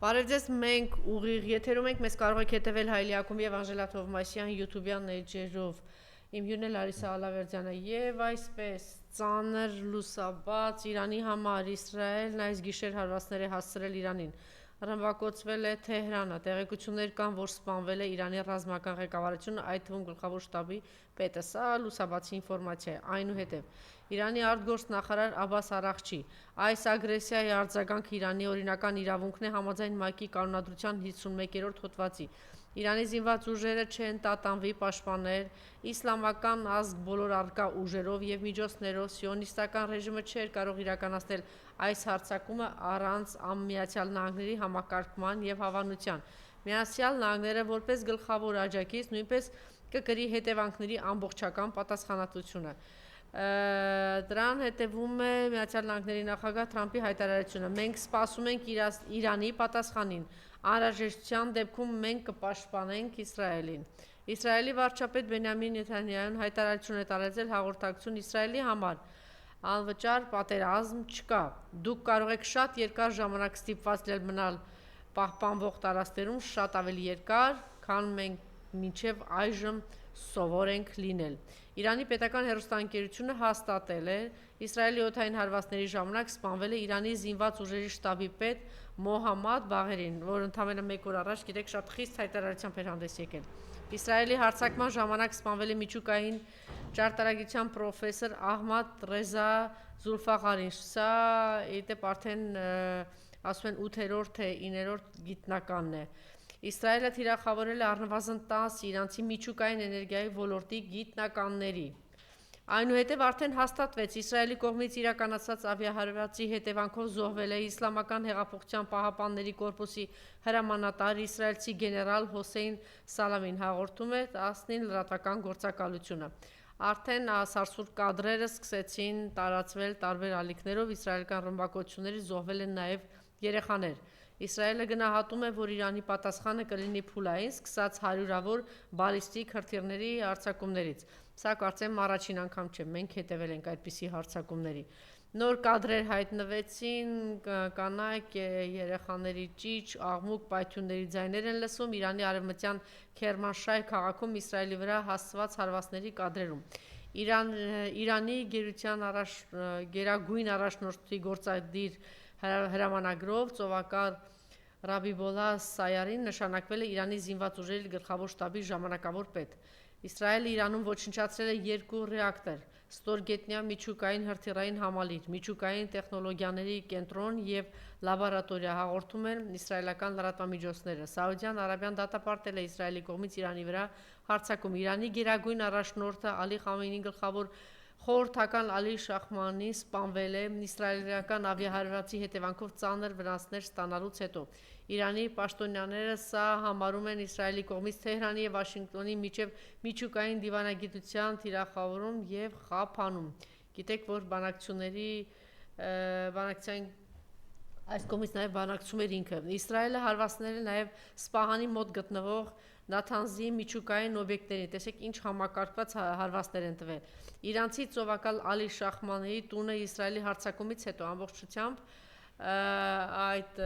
Բարև ձեզ, մենք ուղիղ եթերում ենք, մեզ կարող եք հետևել Հայլի Ակումբի եւ Անժելա Թովմասյան YouTube-յան էջերով։ Իմ հյուրն է Լարիսա Ալավերդյանը եւ այսպես ծանր լուսաբաց Իրանի համար Իսրայելն այս գիշեր հարվածներ է հասցրել Իրանին։ Ռմբակոծվել է Թեհրանը, տեղեկություններ կան, որ սպանվել է Իրանի ռազմական ղեկավարությունը, այդ թվում գլխավոր շտաբի պետը, սա լուսաբացի ինֆորմացիա է, այնուհետև Իրանի արտգործնախարար Աբբաս Արաղչի այս ագրեսիայի արձագանք Իրանի օրինական իրավունքն է համաձայն ՄԱԿ-ի կանոնադրության 51-րդ հոդվածի։ Իրանի զինված ուժերը չեն տատանվի պաշտպանել իսլամական ազգ բոլոր առկա ուժերով եւ միջոցներով, սիոնիստական ռեժիմը չէր կարող իրականացնել այս հարձակումը առանց ԱՄՆ-ի համակարգման եւ հավանության։ ԱՄՆ-ը որպես գլխավոր աջակից նույնպես կկրի հետևանքների ամբողջական պատասխանատվությունը։ Դրան հետևում է ԱՄՆ նախագահ Թրամփի հայտարարությունը. «Մենք սպասում ենք Իրանի պատասխանին, անհրաժեշտության դեպքում մենք կպաշտպանենք Իսրայելին»։ Իսրայելի վարչապետ Բենյամին Նեթանյահուն հայտարարություն է տարածել հաղորդակցություն Իսրայելի համար. «Անվճար պատերազմ չկա, դուք կարող եք շատ երկար ժամանակ ստիպված լինել մնալ պահպանվող տարածքներում, շատ ավելի երկար, քան մենք մինչև այժմ սովոր ենք լինել»։ Իրանի պետական հեռուստաընկերությունը հաստատել է Իսրայելի օդային հարվածների ժամանակ սպանվել է Իրանի զինված ուժերի շտաբի պետ Մոհամմադ Բաղերին, որ ընդամենը մեկ օր առաջ գիտեք շատ խիստ հայտարարությամբ էր հանդես եկել։ Իսրայելի հարձակման ժամանակ սպանվել է միջուկային ճարտարագիտության պրոֆեսոր Ահմադ Ռեզա Զուլֆաղարին, սա իդեպ արդեն ասում են 8-րդ թե 9-րդ գիտնականն է։ Իսրայելը թիրախավորել է առնվազն 10 իրանցի միջուկային էներգիայի ոլորտի գիտնականների։ Այնուհետև արդեն հաստատվեց Իսրայելի կողմից իրականացված ավիահարվածի հետևանքով զոհվել է Իսլամական հեղափոխության պահապանների կորպուսի հրամանատար իսրայելցի գեներալ Հոսեյն Սալամին, հաղորդում է 19 լրատվական գործակալությունը։ Արդեն սարսուռ կադրերը սկսեցին տարածվել տարբեր ալիքներով, իսրայելական ռմբակոծություններից զոհվել են նաև երեխաներ։ Իսրայելը գնահատում է, որ Իրանի պատասխանը կլինի փուլային, սկսած հարյուրավոր բալիստիկ հրթիռների հարձակումներից։ Սա կարծեմ առաջին անգամ չէ, մենք հետևել ենք այդպիսի հարձակումների։ Նոր կադրեր հայտնվեցին, կանայք, երեխաների ճիչ, աղմուկ, պայթյունների ձայներ են լսվում Իրանի արևմտյան Քերմանշահր քաղաքում Իսրայելի վրա հասցված հարվածների կադրերում։ Իրանի գերագույն առաջնորդի գործադիր հրամանագրով ծովակար Ռաբիբոլա Սայարին նշանակվել է Իրանի զինված ուժերի գլխավոր շտաբի ժամանակավոր պետ։ Իսրայելը Իրանում ոչնչացրել է 2 ռեակտոր, ստորգետնյա միջուկային հրթիռային համալիր, միջուկային տեխնոլոգիաների կենտրոն եւ լաբորատորիա, հաղորդում են իսրայելական լրատվամիջոցները։ Սաուդյան Արաբիան դատապարտել է Իսրայելի կողմից Իրանի վրա հարձակում։ Իրանի գերագույն առաջնորդը Ալի Խամենեիի գլխավոր խորհրդական Ալի Շախմանին սպանվել է իսրայելական ավիահարվածի հետևանքով ծանր վնասներ ստանալուց հետո։ Իրանի պաշտոնյաները սա համարում են Իսրայելի կողմից Թեհրանի եւ Վաշինգտոնի միջև միջուկային դիվանագիտության թիրախավորում եւ խափանում։ Գիտեք, որ բանակցության այս կողմից նաև բանակցում էր ինքը։ Իսրայելը հարվածներ է նաև Սպահանի մոտ գտնվող Նաթանզի միջուկային օբյեկտներին, տեսեք ինչ համակարգված հարվածներ են տվել։ Իրանցի ծովակալ Ալի Շախմանեի տունը Իսրայելի հարձակումից հետո ամբողջությամբ այդ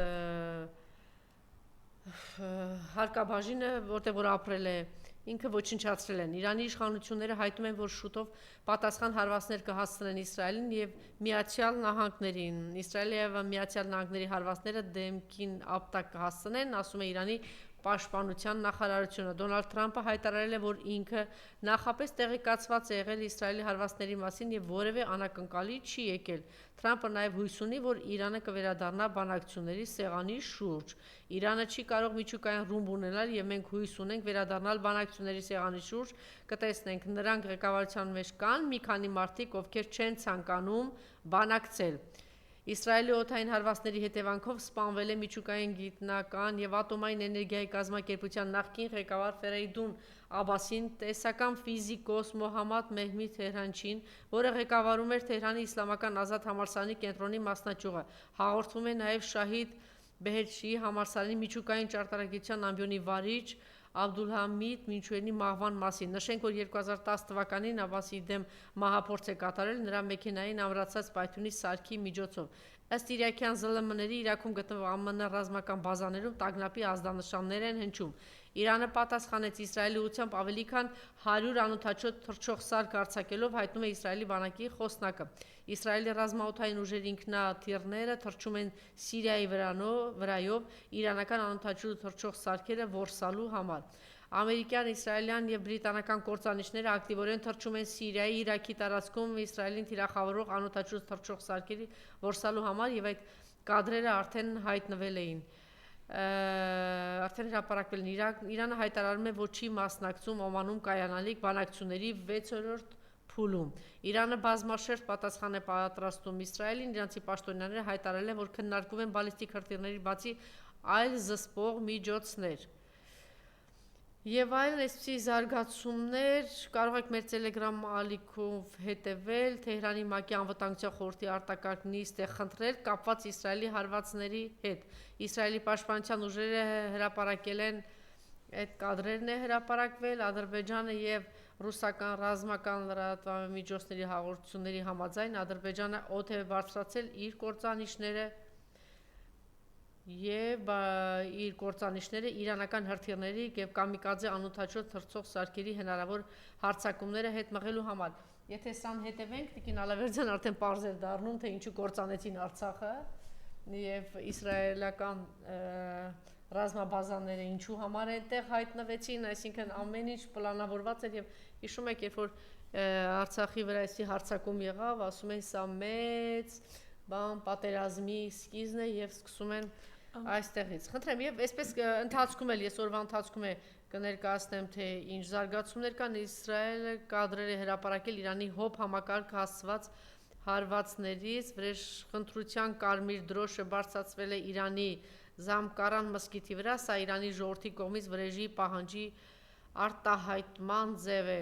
հարկաբաժինը, որտեղ որ ապրել է, ինքը ոչնչացրել են։ Իրանի իշխանությունները հայտնում են, որ շուտով պատասխան հարվածներ կհասցնեն Իսրայելին եւ Միացյալ Նահանգներին։ Իսրայելի եւ Միացյալ Նահանգների հարվածները դեմքին ապտակ կհասցնեն, ասում է Իրանի պաշտպանության նախարարությունը։ Դոնալդ Թրամփը հայտարարել է, որ ինքը նախապես տեղեկացված է եղել Իսրայելի հարվածների մասին եւ որևէ անակնկալի չի եկել։ Թրամփը նաեւ հույս ունի, որ Իրանը կվերադառնա բանակցությունների սեղանի շուրջ։ Իրանը չի կարող միջուկային ռումբ ունենալ եւ մենք հույս ունենք վերադառնալ բանակցությունների սեղանի շուրջ, կտեսնենք, նրանք ղեկավարության մեջ կան մի քանի մարդիկ, ովքեր չեն ցանկանում բանակցել։ Իսրայելի օդային հարվածների հետևանքով սպանվել է միջուկային գիտնական եւ ատոմային էներգիայի կազմակերպության նախկին ղեկավար Ֆերեյդուն Աբասին, տեսական ֆիզիկոս Մոհամմադ Մեհդի Թեհրանչին, որը ղեկավարում էր Թեհրանի իսլամական ազատ համալսարանի կենտրոնի մասնաճյուղը։ Հաղորդվում է նաեւ Շահիդ Բեհեշթիի համալսարանի միջուկային ճարտարագիտության ամբիոնի վարիչ Աբդուլհամիդ Մինչուենի մահվան մասին։ Նշենք, որ 2010 թվականին Աբասի դեմ մահափորձ է կատարել նրա մեքենային ամրացած պայթյունի սարքի միջոցով։ Ըստ իրաքյան ԶԼՄ-ների Իրաքում գտնվող ԱՄՆ ռազմական բազաներում տագնապի ազդանշաններ են հնչում։ Իրանը պատասխանեց Իսրայելի ուղղությամբ ավելի քան 100 անօդաչու թռչող սարք արձակելով, հայտնում է Իսրայելի բանակի խոսնակը։ Իսրայելի ռազմաօդային ուժերի ինքնաթիռները թռչում են Սիրիայի վրայով իրանական անօդաչու թռչող սարքերը որսալու համար։ Ամերիկյան, իսրայելյան և բրիտանական կործանիչները ակտիվորեն թռչում են Սիրիայի, Իրաքի տարածքում Իսրայելին թիրախավորող անօդաչու թռչող սարքերի որսալու համար, եւ այդ կադրերը արդեն հայտնվել էին։ Արդեն հրապարակվել են։ Իրանը հայտարարում է, որ չի մասնակցում Օմանում կայանալիք բանակցությունների 6-րդ փուլում։ Իրանը բազմաշերտ պատասխան է պատրաստում Իսրայելին, իրանցի պաշտոնյաները հայտարարել են, որ քննարկում են բալիստիկ հրթիռների բացի այլ զսպող միջոցներ։ Եվ այլն այսպիսի զարգացումներ կարող եք մեր Telegram ալիքով հետևել, Թեհրանի ՄԱԿ-ի անվտանգության խորհրդի արտակարգ նիստ է խնդրել կապված Իսրայելի հարվածների հետ։ Իսրայելի պաշտպանության ուժերը հրապարակել են, այդ կադրերն է հրապարակվել, Ադրբեջանը եւ ռուսական ռազմական լրատվամիջոցների հաղորդությունների համաձայն Ադրբեջանը օդ է բարձրացել իր կործանիչները իրանական հրթիռների և կամիկաձե անօդաչու թռչող սարքերի հնարավոր հարձակումները հետ մղելու համար։ Եթե սան հետևենք, Տիկին Ալավերդյան արդեն պարզ էր դառնում, թե ինչու կործանեցին Արցախը և իսրայելական ռազմաբազաները ինչու համար այնտեղ հայտնվեցին, այսինքն ամեն ինչ պլանավորված էր, և հիշում եք, երբ որ Արցախի վրա էսի հարձակում եղավ, ասում են սա մեծ պատերազմի սկիզբն է և սկսում են այստեղից։ Խնդրեմ, եւ այսպես ընթացքում էլ ես օրվա ընթացքում կներկայացնեմ, թե ինչ զարգացումներ կան։ Իսրայելը կադրեր է հրապարակել Իրանի հոբ համակարգ հասցված հարվածներից, վրեժխնդրության կարմիր դրոշը բարձրացվել է Իրանի Զամկարան մզկիթի վրա, սա Իրանի ժողովրդի կողմից վրեժի պահանջի արտահայտման ձև է։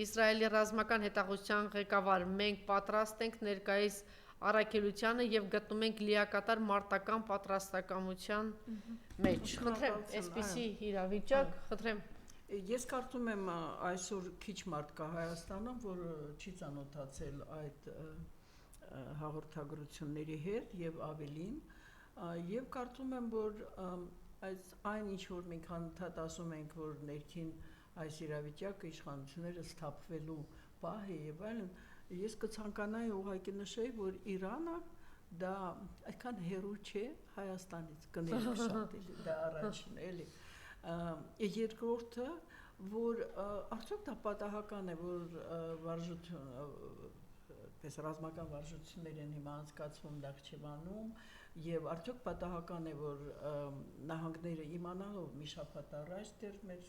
Իսրայելի ռազմական հետախուզության ղեկավար. մենք պատրաստ ենք ներկայիս առաքելությանը և գտնում ենք լիակատար մարտական պատրաստակամության մեջ։ Խնդրեմ, այսպիսի իրավիճակ, խնդրեմ։ Ես կարծում եմ այսօր քիչ մարդ կա Հայաստանում, որ չի ծանոթացել այդ հաղորդագրությունների հետ եւ ավելին, եւ կարծում եմ, որ այն ինչ որ մենք հանդարտ ասում ենք, որ ներքին այս իրավիճակը իշխանությունները սթափվելու պահ է եւ այլն, ես կցանկանայի ուղղակի նշեի, որ Իրանը դա այդքան հեռու չէ Հայաստանից, կներեք շատ էլի, դա առաջին էլի։ Երկրորդը, որ արդյոք դա պատահական է, որ պես ռազմական վարժություններ են հիմա անցկացվում Նախճեվանում, եւ արդյոք պատահական է, որ նահանգները իմանալով մի շաբաթ առաջ դեռ մեր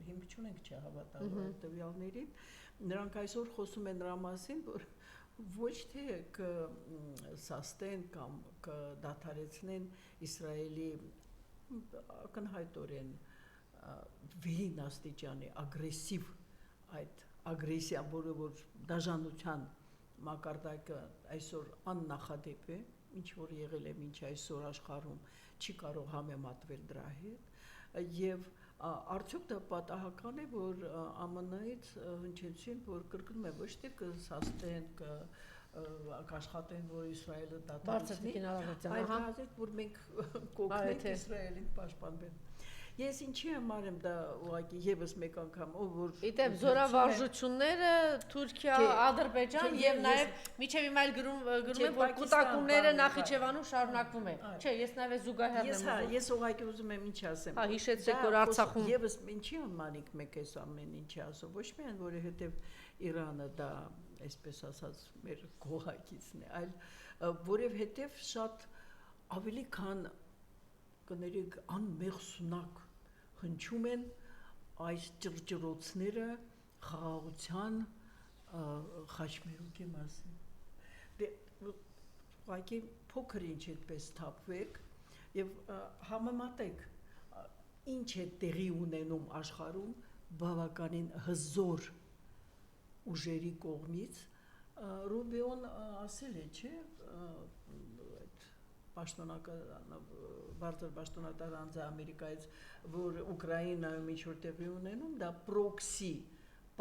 հիմք չունենք չհավատալու այդ տվյալներին, նրանք այսօր խոսում են նրա մասին, որ ոչ թե կսաստեն կամ կդադարեցնեն Իսրայելի ակնհայտորեն վերին աստիճանի ագրեսիվ այդ ագրեսիա, որը որ դաժանության մակարդակը այսօր աննախադեպ է, ինչ որ եղել է մինչ այսօր աշխարհում, չի կարող համեմատվել դրա հետ, եւ արդյոք դա պատահական է, որ ԱՄՆ-ից հնչեցին, որ կրկնում է ոչ թե կսաստեն, կաշխատեն, որ Իսրայելը դադարեցնի, այլ որ մենք կօգնենք Իսրայելին պաշտպանվել։ Ես ինչի համար եմ դա ուղղակի եւս մեկ անգամ, որ Իդեպ զորավարժությունները Թուրքիա, Ադրբեջան եւ նաեւ միջև հիմա էլ գրում են, որ կուտակումները Նախիջևանում շարունակվում է։ Չէ, ես նաեւ զուգահեռ եմ։ Ես ուղղակի ուզում եմ ինչ ասեմ։ Հա, հիշեցեք, որ Արցախում եւս ինչի համար մեկ էս ամեն ինչի ասում, ոչ միայն որովհետեւ Իրանը դա այսպես ասած մեր գոհակիցն է, այլ որովհետեւ շատ ավելի քան կներեք անմեղսունակ հնչում են այս ճռճռոցները խաղաղության խաչմերուկի մասին։ Դե ուղղակի փոքր ինչ այդպես թափվեք եւ համեմատեք ինչ է տեղի ունենում աշխարհում բավականին հզոր ուժերի կողմից Ռուբիոն ասել է, չէ, բարձր պաշտոնատար անձը Ամերիկայից, որ Ուկրաինայում ինչ որ տեղի ունենում, դա պրոքսի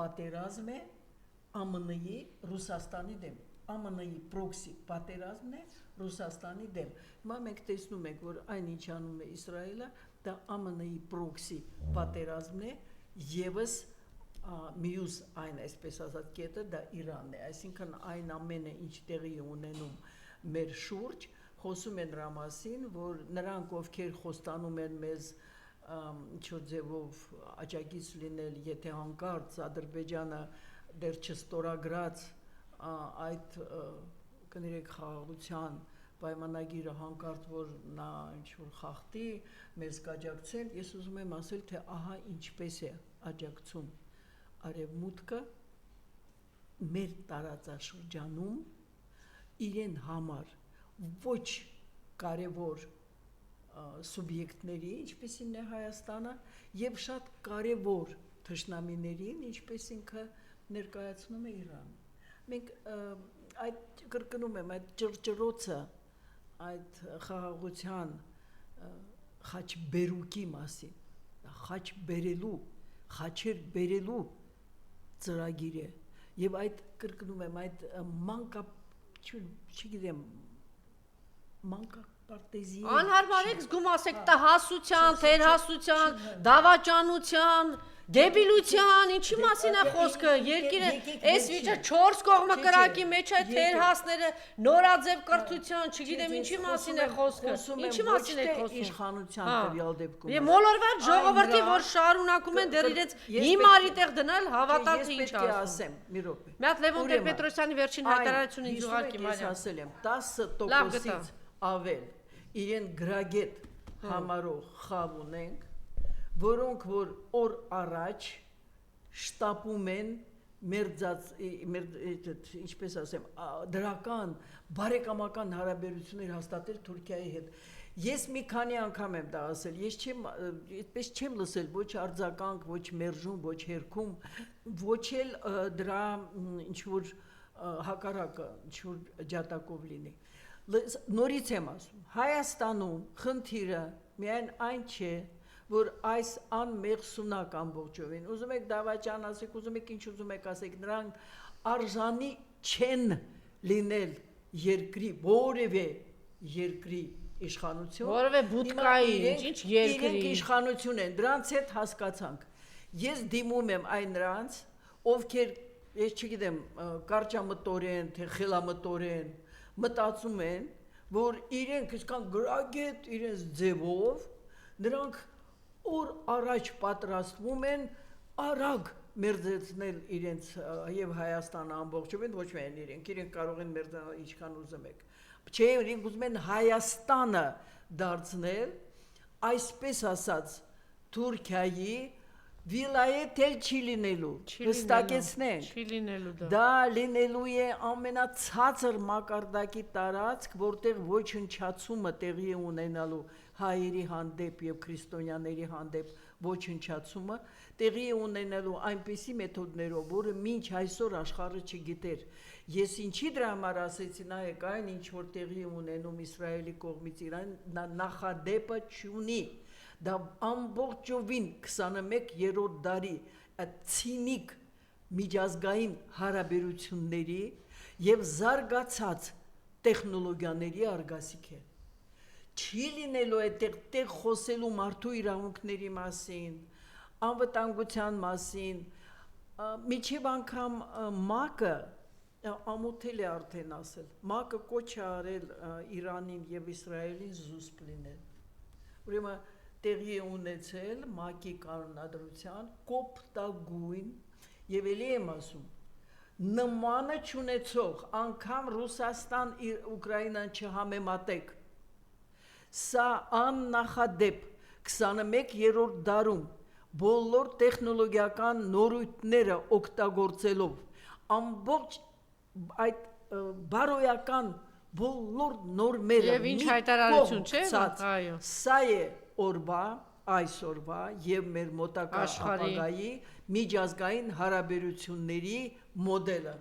պատերազմ է ԱՄՆ-ի Ռուսաստանի դեմ։ ԱՄՆ-ի պրոքսի պատերազմն է Ռուսաստանի դեմ։ Հիմա մենք տեսնում ենք, որ այն ինչ անում է Իսրայելը, դա ԱՄՆ-ի պրոքսի պատերազմն է, եւս մյուս այն այսպես ասած կետը դա Իրանն է, այսինքն այն ամենը ինչ տեղի ունենում մեր շուրջ, խոսում են նրա մասին, որ նրանք ովքեր խոստանում են մեզ ինչ-որ ձևով աջակից լինել, եթե հանկարծ Ադրբեջանը դեռ չստորագրած այդ կներեք խաղաղության պայմանագիրը հանկարծ որ նա ինչ-որ խախտի, մեզ կաջակցեն, ես ուզում եմ ասել, թե ահա ինչպես է աջակցում Արևմուտքը մեր տարածաշրջանում իրեն համար ոչ կարևոր սուբյեկտների, ինչպեսին է Հայաստանը, եւ շատ կարևոր թշնամիներին, ինչպես ինքը ներկայացնում է Իրանը։ Մենք այդ կրկնում եմ, այդ ճռճռոցը, այդ խաղաղության խաչբերուկի մասին, խաչեր բերելու ծրագիր է, եւ այդ կրկնում եմ, այդ չգիտեմ, մանկապարտեզի անհարմար եք զգում ասեք տհասության, թերհասության, դավաճանության, դեբիլության, ինչի մասին է խոսքը, երկիրը այս վիճը 4 կողմը կրակի մեջ է թերհասները, նորաձև կրթության, չգիտեմ ինչի մասին է խոսքը, ինչի մասին է խոսքը իշխանության տվյալ դեպքում։ Եվ մոլորված ժողովրդի, որ շարունակում են դեռ իրենց հիմարի տեղ դնել, հավատալ թե ինչ ասեմ, մի րոպե։ Մի հատ Լևոն Տեր-Պետրոսյանի վերջին հայտարարությունը ինձ ուղարկի Մարիամ։ Ես ասել եմ 10%-ից ավել իրեն գրագետ համարող խավ ունենք, որոնք որ օր առաջ շտապում են ինչպես ասեմ, դրական բարեկամական հարաբերություններ հաստատել Թուրքիայի հետ։ Ես մի քանի անգամ եմ դա ասել, ես այդպես չեմ լսել ոչ արձագանք, ոչ մերժում, ոչ հերքում, ոչ էլ դրա ինչ-որ հակառակը, ինչ-որ ջատակով լինի։ Նորից եմ ասում, Հայաստանում խնդիրը միայն այն չէ, որ այս անմեղսունակ ամբողջովին, ուզում եք դավաճան ասեք, ուզում եք ինչ ուզում եք ասեք, նրանք արժանի չեն լինել երկրի, որևէ երկրի իշխանություն, որևէ բուտկային, ինչ երկրի, իրենք իշխանություն են, դրանց հետ հասկացանք։ Ես դիմում եմ այն նրանց, ովքեր, ես չգիտեմ, կարճամտորեն, թե խելամտորեն մտածում են, որ իրենք իսկան գրագետ իրենց ձևով, նրանք օր առաջ պատրաստվում են արագ մերձեցնել իրենց եւ Հայաստանը ամբողջովին, ոչ միայն իրենք կարող են մերձանալ ինչքան ուզում եք։ Չէ, իրենք ուզում են Հայաստանը դարձնել, այսպես ասած, Թուրքիայի վիլայեթ էլ չի լինելու, հստակեցնենք։ Չի լինելու դա։ Դա լինելու է ամենացածր մակարդակի տարածք, որտեղ ոչնչացումը տեղի է ունենալու հայերի հանդեպ եւ քրիստոնյաների հանդեպ ոչնչացումը տեղի է ունենալու այնպիսի մեթոդներով, որը մինչ այսօր աշխարհը չգիտեր։ Ես ինչի դրա համար ասեցի, նայեք, այն ինչ որ տեղի ունենում Իսրայելի կողմից Իրան, նախադեպը չունի։ Դա ամբողջովին 21-րդ դարի ցինիկ միջազգային հարաբերությունների եւ զարգացած տեխնոլոգիաների արգասիք է։ Չի լինելու այդտեղ խոսելու մարդու իրավունքների մասին, անվտանգության մասին, միջև անգամ ՄԱԿ-ը ամոթել է արդեն ասել, ՄԱԿ-ը կոչ է արել Իրանին եւ Իսրայելին զուսպ լինել։ Ուրեմն տեղի է ունեցել ՄԱԿ-ի կանոնադրության կոպտագույն եւ ելի եմ ասում, նմանը չունեցող անգամ Ռուսաստան Ուկրաինան չհամեմատեք։ Սա աննախադեպ 21-րդ դարում բոլոր տեխնոլոգիական նորույթները օգտագործելով ամբողջ այդ բարոյական բոլոր նորմերը եւ ինչ հայտարարություն չէ, այո։ Սա է օրվա, այսօրվա եւ մեր մոտակա ապագայի միջազգային հարաբերությունների մոդելը։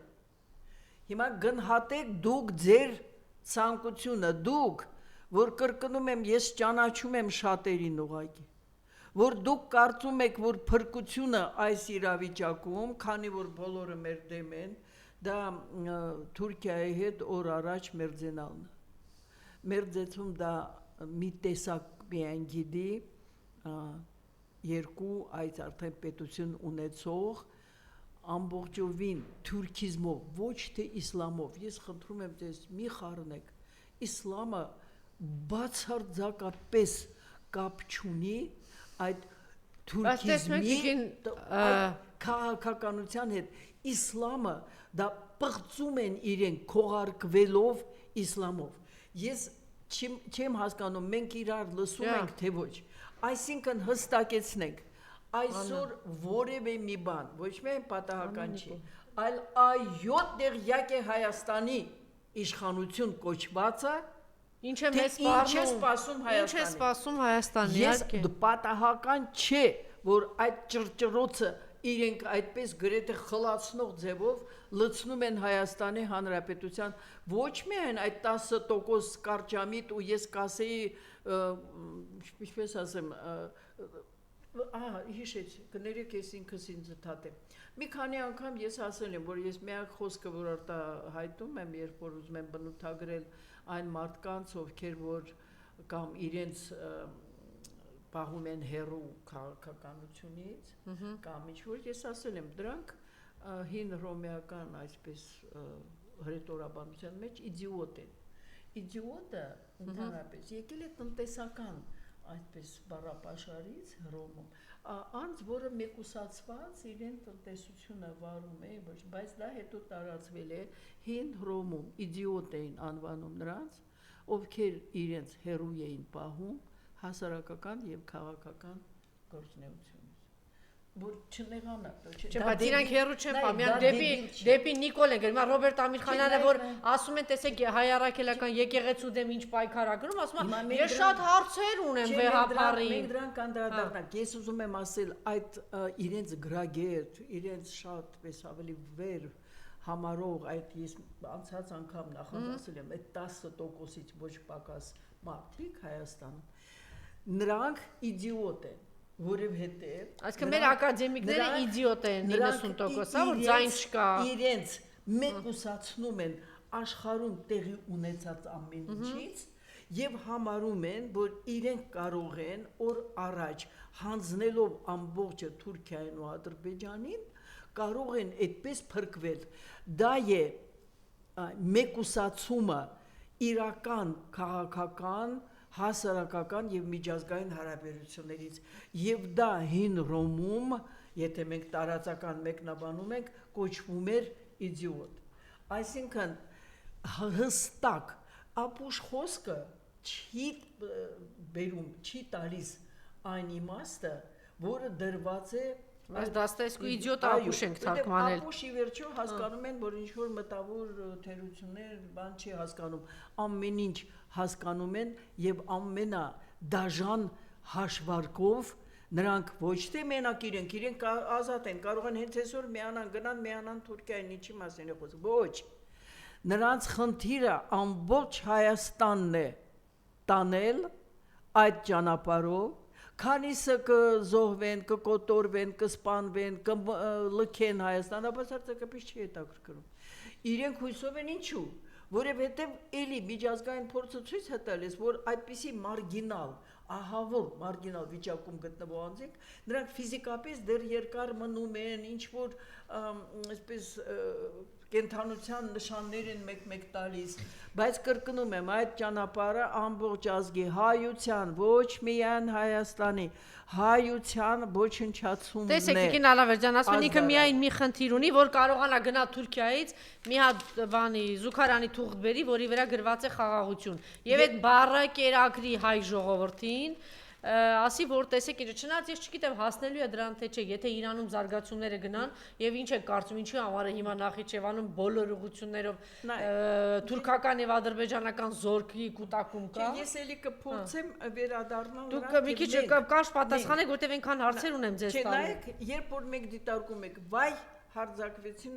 Հիմա գնահատեք դուք ձեր ցանկությունը, դուք, որ կրկնում եմ, ես ճանաչում եմ շատերին ուղղակի, որ դուք կարծում եք, որ փրկությունը այս իրավիճակում, քանի որ բոլորը մեր դեմ են, դա Թուրքիայի հետ օր առաջ մերձենալն մերձեցում դա մի տեսակ միայն գիտի երկու այդ արդեն պետություն ունեցող ամբողջովին թուրքիզմով ոչ թե իսլամով ես խնդրում եմ ձեզ մի խառնեք իսլամը բացարձակապես կապ չունի այդ թուրքիզմի քաղաքականության հետ իսլամը դա պղծում են իրենք քողարկվելով իսլամով ես չեմ հասկանում մենք իրար լսում ենք թե ոչ այսինքն հստակեցնենք այսօր որևէ մի բան ոչ միայն պատահական չի այլ այո տեղյակ է Հայաստանի իշխանություն կոչվածը Ինչ է սպասում Հայաստանի Ես պատահական չէ որ այդ ճռճռոցը իրենք այդպես գրեթե խլացնող ձևով լցնում են Հայաստանի Հանրապետության ոչ միայն այդ 10% կարճամիտ ու ես կասեի ինչպես ասեմ հիշեցի կներեք ես ինքս ինձ թաթեմ մի քանի անգամ ես ասել եմ որ ես միակ խոսքը որ արտահայտում եմ երբ որ ուզում եմ բնութագրել այն մարդկանց ովքեր որ կամ իրենց պահում են հերու քաղաքականությունից կամ ինչ որ ես ասել եմ դրանք հին հռոմեական այսպես հռետորաբանության մեջ իդիոտ են իդիոտը ընդհանրապես եկել է տնտեսական այսպես բառապաշարից Հռոմում անց որը մեկուսացված իրեն տնտեսությունը վարում է ոչ բայց դա հետո տարածվել է հին Հռոմում իդիոտ էին անվանում նրանց ովքեր իրենց հերու էին պահում հասարակական եւ քաղաքական գործունեությունից որ չնեղանա Չէ, բայց իրանք հերու չեն պահում դեպի Նիկոլ են գնում Ռոբերտ Ամիրխանյանը որ ասում են տեսեք հայ առաքելական եկեղեցու դեմ ինչ պայքար ա գրում ասում եմ ես շատ հարցեր ունեմ վեհապարի մենք դրան կանդրադառնանք ես ուզում եմ ասել այդ իրենց գրագետ իրենց շատ պես ավելի վեր համարող այդ ես անցած անգամ նախադասել եմ այդ 10%-ից ոչ պակաս մարդիկ Հայաստանում նրանք իդիոտ են որովհետև այսինքն մեր ակադեմիկները իդիոտ են 90%, որ ձայն չկա իրենց մեկուսացնում են աշխարհում տեղի ունեցած ամեն ինչից եւ համարում են որ իրենք կարող են օր առաջ հանձնելով ամբողջը Թուրքիային ու Ադրբեջանին կարող են այդպես փրկվել դա է մեկուսացումը իրական քաղաքական հասարակական եւ միջազգային հարաբերություններից եւ դա հին Ռոմում եթե մենք տարածական մեկնաբանում ենք կոչվում էր իդիոտ այսինքն հստակ ապուշ խոսքը չի բերում չի տալիս այն իմաստը որը դրված է Բայց դաստայսկու իդիոտ ապուշ ենք թարգմանել ապուշի վերջո հասկանում են որ ինչ որ մտավոր թերություններ բան չի հասկանում ամեն ինչ հասկանում են եւ ամենադաժան հաշվարկով նրանք ոչ թե մենակ իրենք ազատ են կարող են հենց այսօր միանան Թուրքիային ինչի մասին է խոսքը ոչ նրանց խնդիրը ամբողջ Հայաստանն է տանել այդ ճանապարհով քանիսը կզոհվեն, կկոտորվեն, կսպանվեն, կլքեն Հայաստանը, բայց հարձակապես չի հետաքրքրում։ Իրենք հույսով են ինչու, որովհետև էլի միջազգային փորձը ցույց է տալիս, որ այդպիսի մարգինալ, ահավոր մարգինալ վիճակում գտնվող անձինք, նրանք ֆիզիկապես դեռ երկար մնում են, ինչ որ այսպես կենթանության նշաններ են մեկ-մեկ տալիս, բայց կրկնում եմ, այդ ճանապարհը ամբողջ ազգի հայության, ոչ միայն Հայաստանի, հայության ոչնչացումն է։ Տեսեք, Տիկին Ալավերդյան, ասում են ինքը միայն մի խնդիր ունի, որ կարողանա գնա Թուրքիայից մի հատ բանի զուգարանի թուղթ բերի, որի վրա գրված է խաղաղություն։ Եվ այդ բառը կերակրի հայ ժողովրդին ասի որ տեսեք ինչ չնայած ես չգիտեմ հասնելու է դրան թե չէ եթե Իրանում զարգացումները գնան եւ ինչ է կարծում ինչի համար է հիմա Նախիջևանում բոլոր ուղություններով թուրքական եւ ադրբեջանական զորքի կուտակում կա Ես էլի կփորձեմ վերադառնալ Դուք մի քիչ կարճ պատասխանեք որտեվ այնքան հարցեր ունեմ ձեզ տալու Նայեք երբ որ մեկ դիտարկում եք վայ հարձակվեցին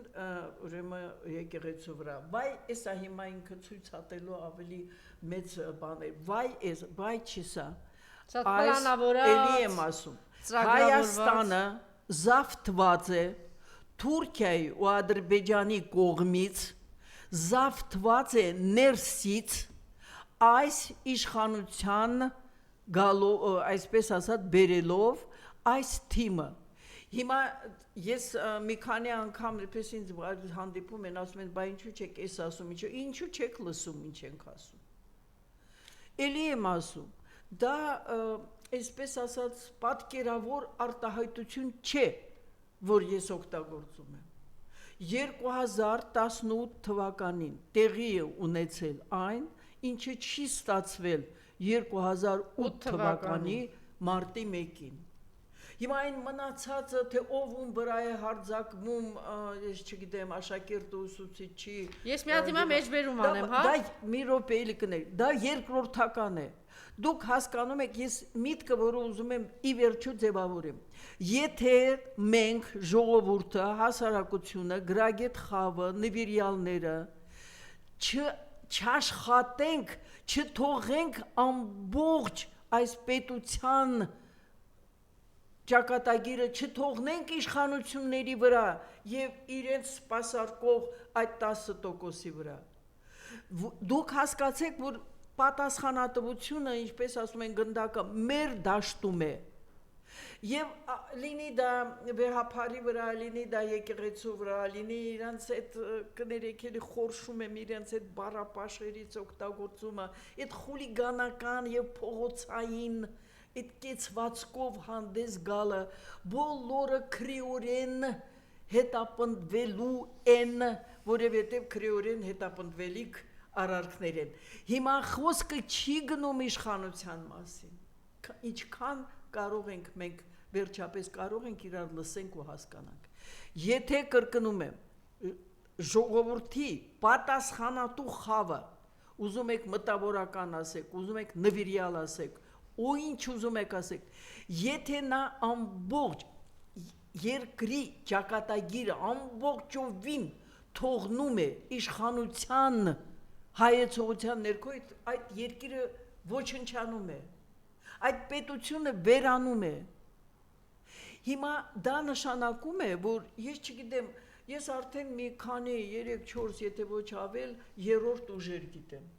ուրեմն եկեղեցու վրա վայ էսա հիմա ինքը ցույց հատելու ավելի մեծ բան է վայ չի սա Էլի եմ ասում Հայաստանը զավթված է Թուրքիայի ու Ադրբեջանի կողմից զավթված է ներսից այս իշխանության գալով, այսպես ասած, բերելով այս թիմը։ Հիմա ես մի քանի անգամ այդպես ինձ հանդիպում են, ասում են, բա ինչու չեք էս ասում, ինչու չեք լսում, ինչ ենք ասում։ Էլի եմ ասում, դա այսպես ասած պատկերավոր արտահայտություն չէ, որ ես օգտագործում եմ։ 2018 թվականին տեղի է ունեցել այն, ինչը չի ստացվել 2008 թվականի մարտի 1-ին։ Հիմա այն մնացածը, թե ով ում վրա է հարձակվում, ես չգիտեմ, աշակերտը ուսուցիչի։ Ես մի հատ հիմա մեջբերում անեմ, հա։ Դա մի րոպե էլի կներ, դա երկրորդական է։ Դուք հասկանում եք, ես միտքը, որը ուզում եմ ի վերջո ձևավորեմ։ Եթե մենք ժողովուրդը, հասարակությունը, գրագետ խավը, նվիրյալները չաշխատենք, չթողենք ամբողջ այս պետության ճակատագիրը, չթողնենք իշխանությունների վրա եւ իրենց սպասարկող այդ 10%-ի վրա։ Դուք հասկացեք, որ պատասխանատվությունը, ինչպես ասում են գնդակը, մեր դաշտում է։ Եվ լինի դա վեհապարի վրա, լինի դա եկեղեցու վրա, լինի իրանց այդ կներեք էլի խորշում եմ իրենց այդ բառապաշերից օգտագործումը, այդ խուլիգանական եւ փողոցային այդ կեցվածքով հանդես գալը, բոլորը քրեորեն հետապնդվելու են, որովհետև քրեորեն հետապնդվելիք արարքներ են։ Հիմա խոսքը չի գնում իշխանության մասին, ինչքան կարող ենք մենք վերջապես կարող ենք իրար լսենք ու հասկանանք։ Եթե կրկնում եմ, ժողովրդի պատասխանատու խավը, ուզում եք մտավորական ասեք, ուզում եք նվիրյալ ասեք, ու ինչ ուզում եք ասեք, եթե նա ամբողջ երկրի ճակատագիրը ամբողջովին թողնում է իշխանության հայեցողության ներքո, այդ երկիրը ոչնչանում է, այդ պետությունը վերանում է։ Հիմա դա նշանակում է, որ ես չգիտեմ, ես արդեն մի քանի 3-4, եթե ոչ ավել, երրորդ ուժեր գիտեմ։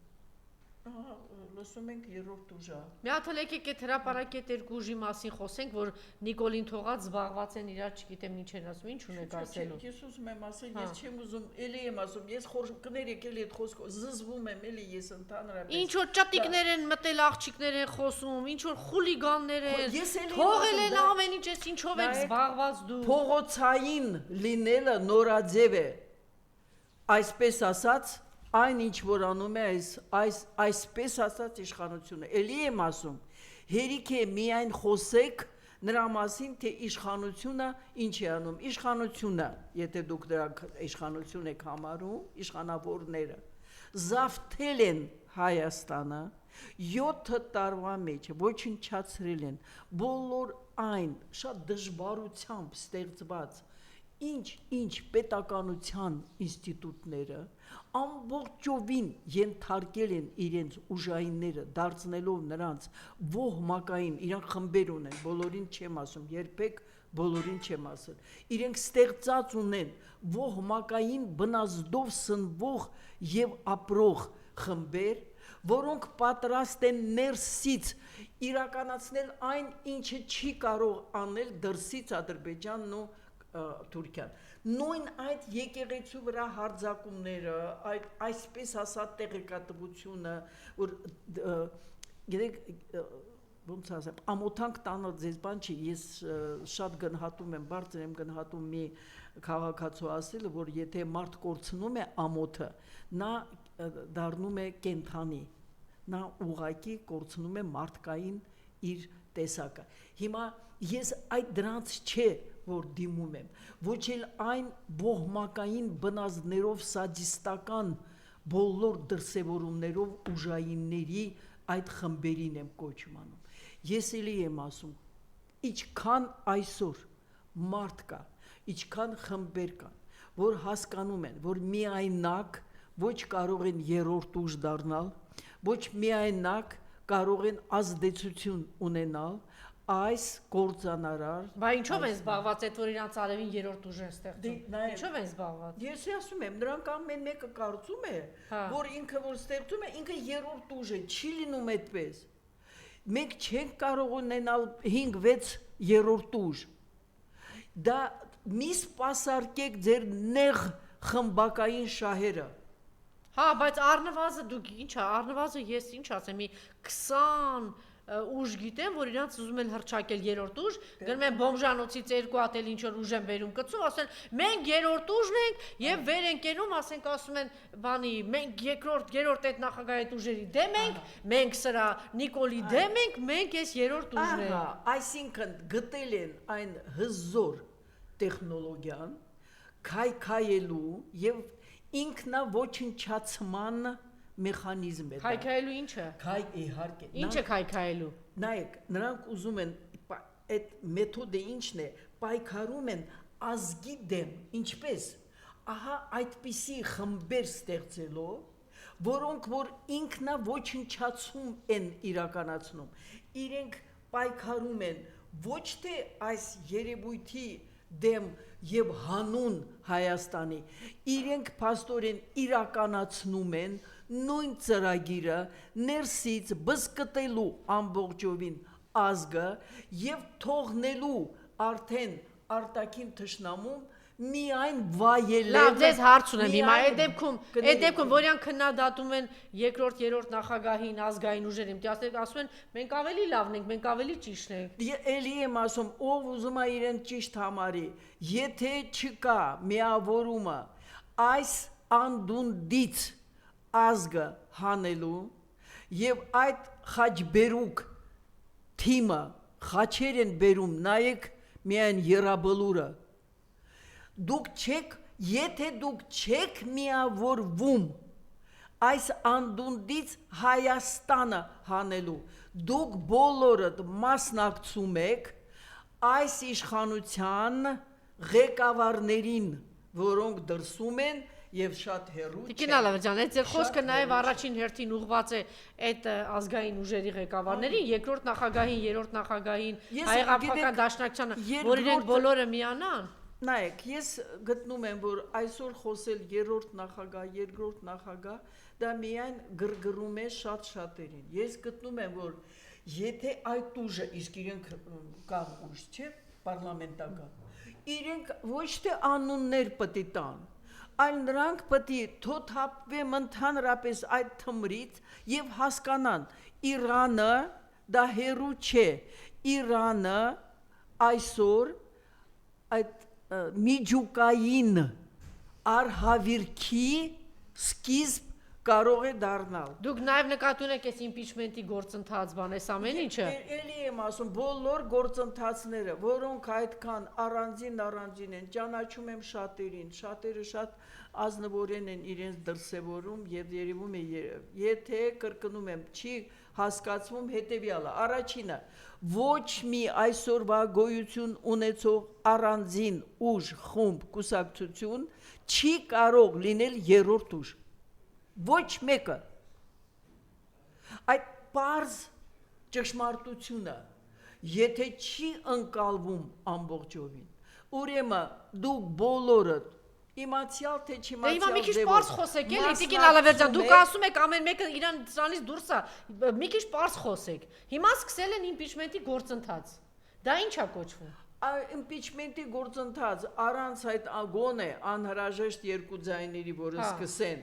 Լսում ենք երրորդ ուժը։ Մի հատ եկեք այդ հրապարակետ երկու ուժի մասին խոսենք, որ Նիկոլին թողած զբաղված են իրար, չգիտեմ ինչ են ասում, ինչ ունեք ասելու։ Ես ուզում եմ ասել, ես չեմ ուզում, էլի եմ ասում, ես կներեք էլի այդ խոսքը, զզվում եմ էլի ես ընդհանրապես։ Ինչ որ ճատիկներ են մտել, աղջիկներ են խոսում, ինչ որ խուլիգաններ են։ Թողել են ամեն ինչ, ինչով եք զբաղված դու։ Փողոցային լինելը նորաձև է։ Այսպես ասած, այն ինչ որ անում է այսպես ասած իշխանությունը, էլի եմ ասում, հերիք է միայն խոսեք նրա մասին, թե իշխանությունը ինչ է անում, իշխանությունը, եթե դուք դրանք իշխանություն եք համարում, իշխանավորները, զավթել են Հայաստանը, 7 տարվա մեջ ոչնչացրել են, բոլոր այն շատ դժվարությամբ ստեղծված ինչ պետականության ինստիտուտները ամբողջովին ենթարկել են իրենց ուժայինները, դարձնելով նրանց ոհմակային, իրանք խմբեր ունեն, բոլորին չեմ ասում, երբեք բոլորին չեմ ասել, իրենք ստեղծած ունեն ոհմակային բնազդով սնվող եւ ապրող խմբեր, որոնք պատրաստ են ներսից իրականացնել այն, ինչը չի կարող անել դրսից Ադրբեջանն ու Թուրքիան։ Նույն այդ եկեղեցու վրա հարձակումները, այսպես ասած տեղեկատվությունը, որ գիտեք, ոնց ասեմ, ամոթանք տանը ձեզ բան չի, ես շատ գնահատում եմ, բարձր եմ գնահատում մի քաղաքացու ասելը, որ եթե մարդ կորցնում է ամոթը, նա դառնում է կենթանի, նա ուղղակի կորցնում է մարդկային իր տեսակը։ Հիմա ես այդ դրանց չէ, որ դիմում եմ, ոչ էլ այն ոհմակային բնազդներով սադիստական բոլոր դրսևորումներով ուժայինների այդ խմբերին եմ կոչում անում։ Ես էլի եմ ասում, ինչքան այսօր մարդ կա, ինչքան խմբեր կան, որ հասկանում են, որ միայնակ ոչ կարող են երրորդ ուժ դառնալ, ոչ միայնակ կարող են ազդեցություն ունենալ, այս կործանարար Բա ինչով են զբաղված այդ որ իրանց արևին երրորդ ուժ են ստեղծում։ Ինչով են զբաղված։ Ես ասում եմ, նրանք ամեն մեկը կարծում է, որ ինքը որ ստեղծում է, ինքը երրորդ ուժ է, չի լինում այդպես։ Մենք չենք կարող ունենալ 5-6 երրորդ ուժ։ Դա մի սպասարկեք ձեր նեղ խմբակային շահերը։ Հա, բայց առնվազն դուք ինչ է, առնվազն ես ինչ ասեմ, մի 20 ուժ գիտեմ, որ իրանց ուզում են հռչակել երրորդ ուժ, գնում են բոմժանոցից երկու հատ էլ ինչ որ ուժ են բերում կծում, ասեն մենք երրորդ ուժն ենք եւ վեր են կենում, ասենք ասում են բանի մենք երրորդ այդ նախագահի այդ ուժերի դեմ ենք, մենք սրա Նիկոլի դեմ ենք, մենք էս երրորդ ուժն ենք։ Ահա, այսինքն գտել են այն հզոր տեխնոլոգիան քայքայելու եւ ինքնաոչնչացման մեխանիզմ է դա։ Քայքայելու ինչը։ Իհարկե։ Ինչ է քայքայելու։ Նայեք, նրանք ուզում են այդ մեթոդը ինչն է, պայքարում են ազգի դեմ, ինչպես։ Ահա այդպիսի խմբեր ստեղծելով, որոնք որ ինքնաոչնչացում են իրականացնում, իրենք պայքարում են ոչ թե այս երևույթի դեմ եւ հանուն Հայաստանի, իրենք փաստորեն իրականացնում են նույն ծրագիրը ներսից բզկտելու ամբողջովին ազգը եւ թողնելու արդեն արտաքին թշնամում միայն վայելել։ Լավ, ձեզ հարց ունեմ հիմա, այդ դեպքում որյան քննադատում են երկրորդ, երրորդ նախագահին, ազգային ուժերին, ասում են մենք ավելի լավն ենք, մենք ավելի ճիշտ ենք։ Էլի եմ ասում, ով ուզում է իրեն ճիշտ համարի, եթե չկա միավորումը այս անդունդից ազգը հանելու եւ այդ խաչբերուկ թիմը խաչեր են բերում, նայեք միայն Եռաբլուրը։ Դուք չեք, եթե դուք չեք միավորվում այս անդունդից Հայաստանը հանելու, դուք բոլորդ մասնակցում եք այս իշխանության ղեկավարներին, որոնք դրսում են եւ շատ հեռու Տիկին Ալավերյան, այդ ձեր խոսքը նաեւ առաջին հերթին ուղղված է այդ ազգային ուժերի ղեկավարներին, երկրորդ նախագահին, երրորդ նախագահին, հայեղափոխական դաշնակցությանը, որ իրենք բոլորը միանան։ Նայեք, ես գտնում եմ, որ այսօր խոսել երրորդ նախագահ, երկրորդ նախագահ, դա միայն գրգռում է շատ-շատերին։ Ես գտնում եմ, որ եթե այդ ուժը, իսկ իրենք կան ուժ, չէ, պարլամենտական, իրենք ոչ թե անուններ պետք է տան, այլ նրանք պետք է թոթափվեն ընդհանրապես այդ թմրից եւ հասկանան, Իրանը դա հերու չէ, Իրանը այսօր այդ միջուկային արհավիրքի սկիզբ կարող է դառնալ։ Դուք նաև նկատի ունեք այս իմպիչմենտի գործընթաց բան, այս ամեն ինչը։ Էլի եմ ասում, բոլոր գործընթացները, որոնք այդքան առանձին են, ճանաչում եմ շատերին, շատերը շատ ազնվորեն են իրենց դրսևորում եւ երևում է, եթե կրկնում եմ, չի հասկացվում հետեւյալը, առաջինը, ոչ մի այսօրվա գոյություն ունեցող առանձին ուժ, խումբ, կուսակցություն չի կարող լինել երրորդ ուժ։ Ոչ մեկը։ Այդ պարզ ճշմարտությունը, եթե չի ընկալվում ամբողջովին, ուրեմն դուք բոլորդ իմացյալ թե չիմացյալ Հիմա մի քիչ պարզ խոսեք, էլի Տիկին Ալավերյան, դուք ասում եք ամեն մեկը իրան դրանից դուրս է, մի քիչ պարզ խոսեք։ Հիմա սկսել են իմպիչմենտի գործընթաց։ Դա ի՞նչ է կոչվում։ Իմպիչմենտի գործընթաց առանց այդ գոնե անհրաժեշտ երկու ձայների, որը սկսեն,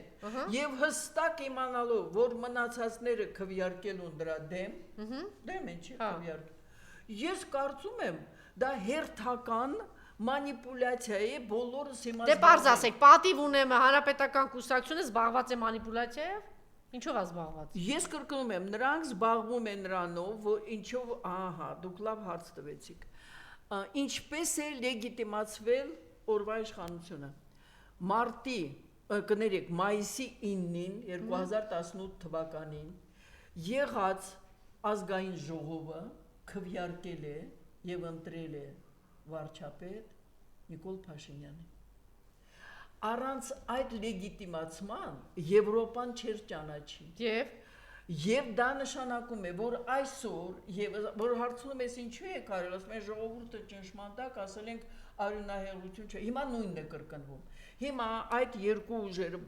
եւ հստակ իմանալով, որ մնացածները քվեարկելուն դրա դեմ են չի քվեարկել։ Ես կարծում եմ, դա հերթական մանիպուլյացիա է, բոլորս հիմա Դե պարզ ասեք, պատիվ ունեմ հանրապետական կուսակցությունը զբաղված է մանիպուլյացիայով։ Ինչով է զբաղված։ Ես կրկնում եմ, նրանք զբաղվում են նրանով, որ ինչով, ահա, դուք լավ հարց տվեցիք։ Ինչպես է լեգիտիմացվել օրվա իշխանությունը։ Մայիսի 9-ին 2018 թվականին եղած ազգային ժողովը քվեարկել է եւ ընտրել է վարչապետ Նիկոլ Փաշինյանին։ Առանց այդ լեգիտիմացման Եվրոպան չէր ճանաչի։ Եվ դա նշանակում է, որ այսօր, եւ որ հարցնում ես ինչու է կարել, ասում են ժողովուրդը ճնշմանդակ, ասել ենք արյունահեղություն չէ, հիմա նույնն է կրկնվում։ Հիմա այդ երկու ուժերը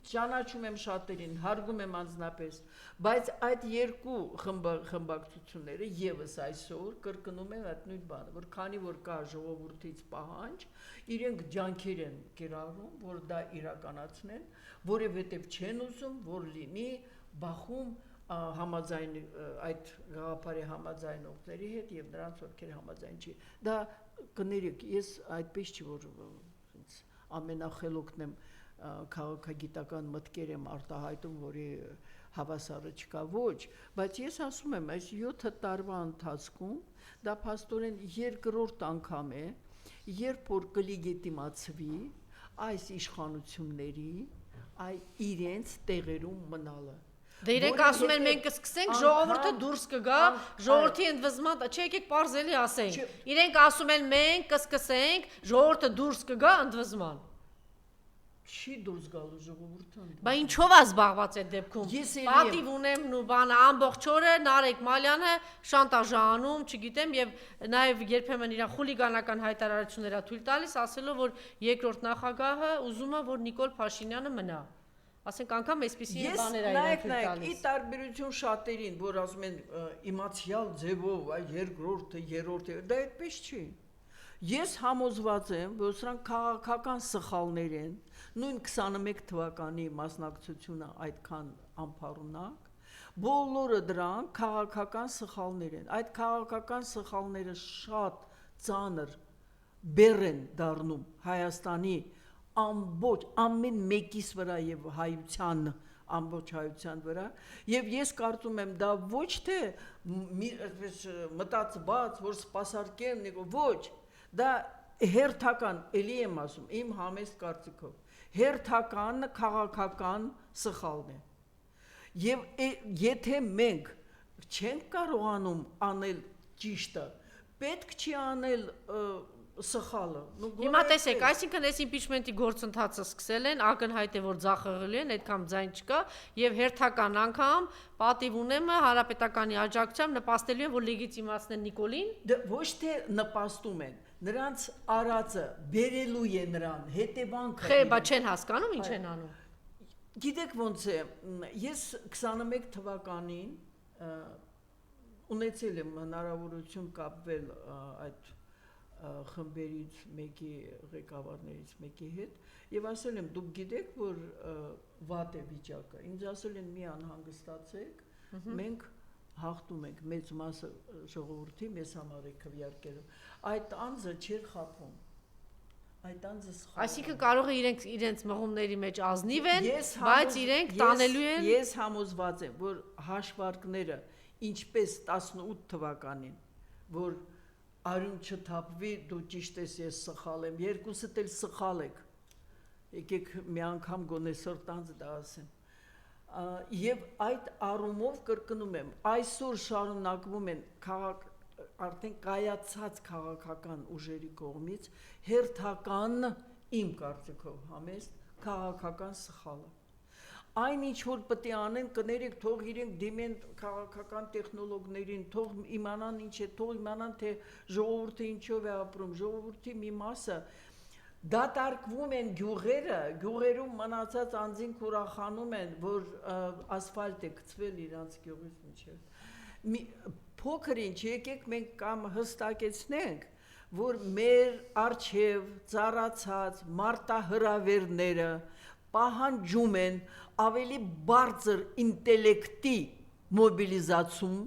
ճանաչում եմ շատերին, հարգում եմ անձնապես, բայց այդ երկու խմբակցությունները եւս այսօր կրկնում են այդ նույն բանը, որ քանի որ կա ժողովրդից պահանջ, իրենք ջանքեր են կիրառում, որ դա իրականացնեն, որովհետեւ չեն ուզում, որ լինի բախում համաձայն այդ գաղափարի համաձայնողների հետ եւ նրանց ովքեր համաձայն չի։ Դա կներեք, ես այդպես չի որ ամենախելոքն եմ քաղաքագիտական մտքեր եմ արտահայտում, որի հավասարը չկա, ոչ, բայց ես ասում եմ, այս 7 տարվա ընթացքում դա փաստորեն երկրորդ անգամ է, երբ որ կլիգիտիմացվի այս իշխանությունների իրենց տեղերում մնալը։ Դե իրենք ասում են մենք կսկսենք, ժողովուրդը դուրս կգա, ժողովրդի ընդվզման, չէ եկեք պարզելի ասենք։ Իրենք ասում են մենք կսկսենք, ժողովուրդը դուրս կգա ընդվզման։ Չի դուրս գալու ժողովուրդը։ Բա ինչով է զբաղված այդ դեպքում։ Պատիվ ունեմ ու բանը ամբողջ օրը Նարեկ Մալյանը շանտաժանում, չգիտեմ, եւ նաեւ երբեմն իր խուլիգանական հայտարարությունները թույլ տալիս, ասելով որ երկրորդ նախագահը ուզում է որ Նիկոլ Փաշինյանը մնա։ Ասենք անգամ այսպիսի բաներ է իրեն թույլ տալիս։ Ի տարբերություն շատերին, որ ասում են իմացիալ ձևով, այ երկրորդը, երրորդը, դա այդպես չի։ Ես համոզված եմ, որ սրանք քաղաքական սխալներ են, նույն 21 թվականի մասնակցությունը այդքան անփառունակ, բոլորը դրանք քաղաքական սխալներ են։ Այդ քաղաքական սխալները շատ ծանր բեռ են դառնում Հայաստանի ամբողջ ամեն մեկիս վրա եւ հայության ամբողջ հայության վրա եւ ես կարծում եմ դա ոչ թե այսպես մտածված որ սպասարկեն ոչ դա հերթական էլի եմ ասում իմ համեստ կարծիքով հերթական քաղաքական սխալն է եւ եթե մենք չենք կարողանում անել ճիշտը պետք չի անել սխալը։ Հիմա տեսեք, այսինքն այս impeachment-ի գործընթացը սկսել են, ակնհայտ է որ ձախողելու են, այդքան ձայն չկա եւ հերթական անգամ պատիվ ունեմը հանրապետականի աջակցությամբ նպաստելու են որ լեգիտիմացնեն Նիկոլին։ Ոչ թե նպաստում են, նրանց արածը բերելու է նրան հետևանքը։ Խե, բա չեն հասկանում ինչ են անում։ Գիտեք ոնց է, ես 21 թվականին ունեցել եմ հնարավորություն կապվել այդ խմբերից մեկի ղեկավարներից մեկի հետ եւ ասել եմ դուք գիտեք որ վատ է վիճակը ինձ ասել են մի անհանգստացեք մենք հաղթում ենք մեծ մասը ժողովրդի մեզ համար է քվեարկելու այդ անձը չէր խափում այդ անձը սխալ այսինքն կարող է իրենց մղումների մեջ ազնիվ են բայց իրենք տանելու են ես համոզված եմ որ հաշվարկները ինչպես 18 թվականին որ արյուն չթափվի, դու ճիշտ ես, ես սխալ եմ, երկուսդ էլ սխալ եք, եկեք մի անգամ գոնե սրտանց դա ասեմ, և այդ առումով կրկնում եմ, այսօր շարունակվում են արդեն կայացած քաղաքական ուժերի կողմից, հերթական իմ կարծիքով համեստ քաղաքական սխալը, այն ինչ որ պետք է անեն կներեք թող իրենք դիմեն քաղաքական տեխնոլոգներին թող իմանան ինչ է թող իմանան թե ժողովուրդը ինչով է ապրում ժողովրդի մի մասը դատարկվում են գյուղերը գյուղերում մնացած անձին ուրախանում են որ ասֆալտ է գցվել իրանց գյուղից մինչև փոքր ինչ եկեք մենք կամ հստակեցնենք որ մեր արչև ծառացած մարտահրավերները պահանջում են ավելի բարձր ինտելեկտի մոբիլիզացում,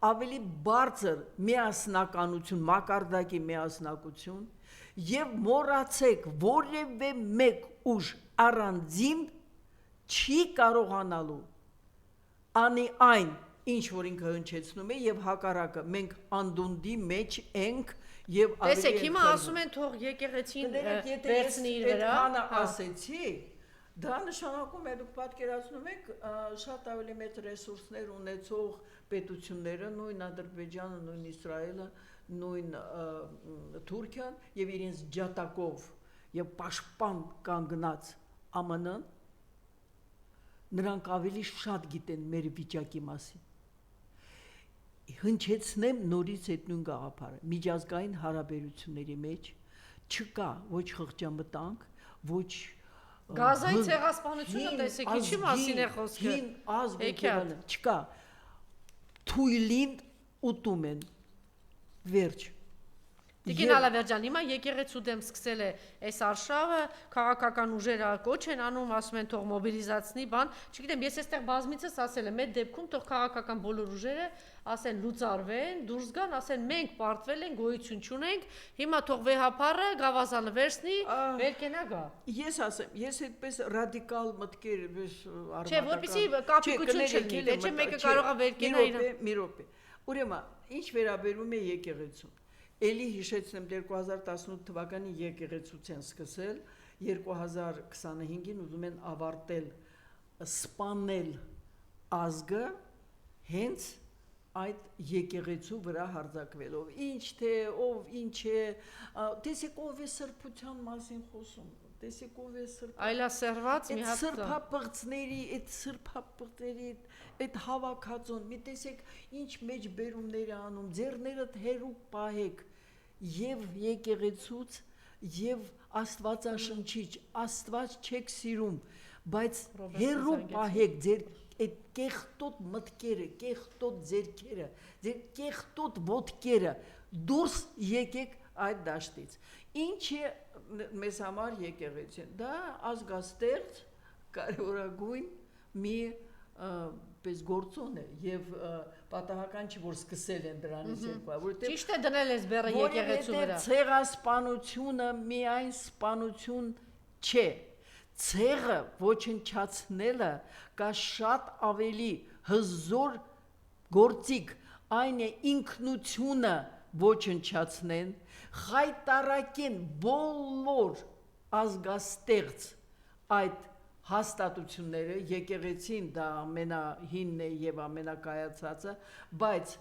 ավելի բարձր միասնականություն, մակարդակի միասնակություն եւ մոռացեք որևէ մեկ ուժ առանձին չի կարողանալու անի այն ինչ որ ինքը հնչեցնում է եւ հակառակը մենք անդունդի մեջ ենք եւ տեսեք հիմա ասում են թող եկեղեցին վերցնի իր վրա ասեցի դա նշանակում է դուք պատկերացնում եք շատ ավելի մեծ ռեսուրսներ ունեցող պետությունները նույն Ադրբեջանը նույն Իսրայելը նույն Թուրքիան եւ իրենց ջատակով եւ պաշտպան կանգնած ԱՄՆ-ն նրանք ավելի շատ գիտեն մեր վիճակի մասին։ Հնչեցնեմ նորից այդ նույն գաղափարը։ Միջազգային հարաբերությունների մեջ չկա ոչ խղճամտանք, ոչ Գազային ցեղասպանությունը տեսեք, ինչի մասին է խոսքը։ Հին ազգ չկա։ Թույլին ուտում են։ Վերջ։ Տիկին Ալավերջան, հիմա եկեղեցու դեմ սկսել է այս արշավը, քաղաքական ուժերը կոչ են անում, ասում են թող մոբիլիզացնի, բան, չգիտեմ, ես այստեղ բազմիցս ասել եմ, այդ դեպքում թող քաղաքական բոլոր ուժերը ասեն լուծարվեն, դուրս գան, ասեն մենք պարտվել ենք, գոյություն չունենք, հիմա թող վեհապարը գավազանը վերցնի, վերկենա գա։ Ես ասեմ, ես այդպես ռադիկալ մտքեր, արմատական։ Չէ, որպեսզի կապիկություն չլինի, թե չէ մեկը կարող է վերկենա իր։ Մի րոպե։ Ուրեմն, ինչ վերաբերում է եկեղեցուն։ Էլի հիշեցնեմ 2018 թվականին եկեղեցուց են սկսել, 2025-ին ուզում են ավարտել սպանել ազգը հենց այդ եկեղեցու վրա հարձակվելով։ Ինչ թե ով ինչ է, տեսեք ով է սրբության մասին խոսում, տեսեք ով է սրբություն։ Այլասերված մի հատ սրբապղծների այդ հավաքածուն, մի տեսեք ինչ մեջ բերումներ է անում, ձեռներդ հերուկ պահեք եւ եկեղեցուց եւ Աստվածաշնչիչ, Աստված չեք սիրում, բայց հերուկ պահեք ձեր այդ կեղտոտ մտքերը, կեղտոտ ձեռքերը, ձեր կեղտոտ ոտքերը, դուրս եկեք այդ դաշտից։ Ինչ է մեզ համար եկեղեցին։ Դա ազգաստեղծ կարևորագույն մի պես գործոն է եւ պատահական չի որ սկսել են դրանից որովհետեւ ճիշտ է դնել ես բեռը եկեղեցու վրա։ Ցեղասպանությունը միայն սպանություն չէ։ Ցեղը ոչնչացնելը կա շատ ավելի հզոր գործիք, այն է ինքնությունը ոչնչացնեն, խայտարակեն բոլոր ազգաստեղծ այդ հաստատությունները, եկեղեցին դա ամենահինն է եւ ամենակայացածը, բայց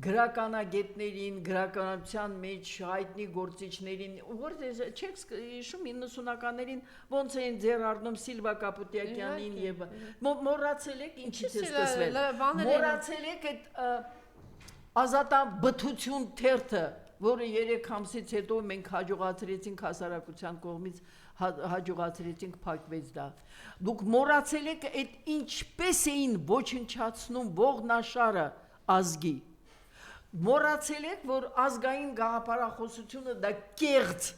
գրականագետներին, գրականության մեջ հայտնի գործիչներին, որ չեք հիշում 90-ականներին ոնց էին ձեռ առնում Սիլվա Կապուտյակյանին եւ մոռացել եք ինչից է սկսվել, մոռացել եք այդ ազատաբթություն թերթը, որը 3 ամսից հետո մենք հաջողացրեցինք հասարակության կողմից հաջողացրեցինք փակվեց դա։ Դուք մոռացել եք այդ ինչպես էին ոչնչացնում ողնաշարը ազգի։ Մոռացել եք, որ ազգային գաղափարախոսությունը դա կեղծ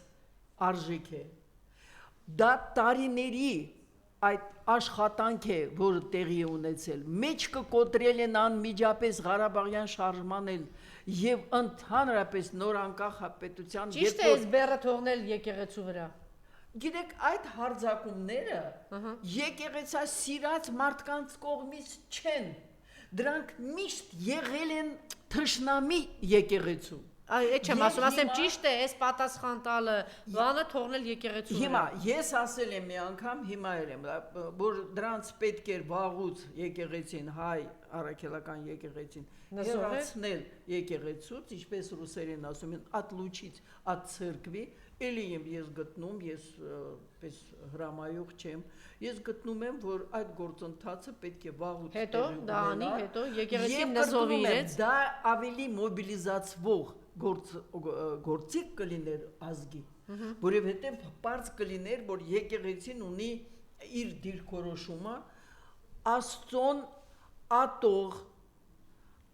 արժեք է։ Դա տարիների այդ աշխատանք է, որը տեղի է ունեցել։ Մեջ կկոտրել են անմիջապես Ղարաբաղյան շարժման եւ ընդհանրապես նոր անկախ պետության Ճիշտ է այս բեռը թողնել եկեղեցու վրա։ Գիտեք, այդ հարձակումները եկեղեցասիրած մարդկանց կողմից չեն, դրանք միշտ եղել են թշնամի եկեղեցու։ Այդ չեմ ասում, ասեմ ճիշտ է, այս պատասխան տալը բանը թողնել եկեղեցու վրա։ Հիմա ես ասել եմ մի անգամ, հիմա եմ, որ դրանց պետք էր վաղուց եկեղեցին, հայ առաքելական եկեղեցին հեռացնել եկեղեցուց, ինչպես ռուսերեն ասում են, at լուչից, at ցերկվի, էլի ես գտնում, ես պես հրամայող չեմ, ես գտնում եմ, որ այդ գործընթացը պետք է վաղուց հետո դա անի, հետո եկեղեցին նզովի իրենց, դա ավելի մոբիլիզացվող գործիք կլիներ ազգի, որովհետև պարզ կլիներ, որ եկեղեցին ունի իր դիրքորոշումը, Աստծոն ատող,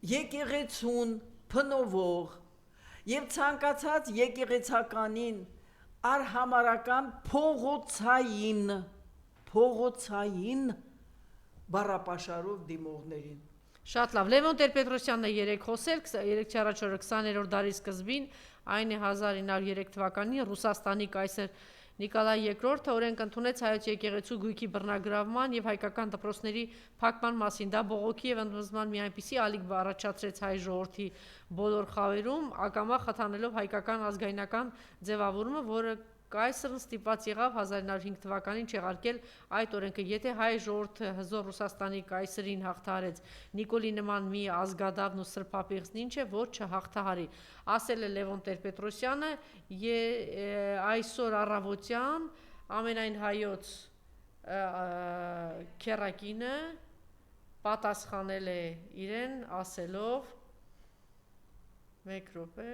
եկեղեցուն փնովող եւ ցանկացած եկեղեցականին արհամարական փողոցային բառապաշարով դիմողներին։ Շատ լավ, Լևոն Տեր-Պետրոսյանն է երեք խոսել, 3-4 20-րդ դարի սկզբին, այն է 1903 թվականին Ռուսաստանի կայսր Նիկոլայ II-ը օրենք ընդունեց հայոց եկեղեցու գույքի բռնագրավման եւ հայկական դպրոցների փակման մասին։ Դա բողոքի եւ ընդվզման մի այնպիսի ալիք առաջացրեց հայ ժողովրդի բոլոր խավերում, ակամա խթանելով հայկական ազգայնական ձևավորումը, որը կայսրն ստիպված եղավ 1905 թվականին չեղարկել այդ օրենքը, եթե հայ ժողովուրդը հզոր Ռուսաստանի կայսրին հաղթահարեց, Նիկոլի նման մի ազգադավն ու սրբապիղծն ինչ է, որ չհաղթահարի, ասել է Լևոն Տեր-Պետրոսյանը, այսօր առավոտյան ամենայն հայոց քերակինը պատասխանել է իրեն ասելով 1 րոպե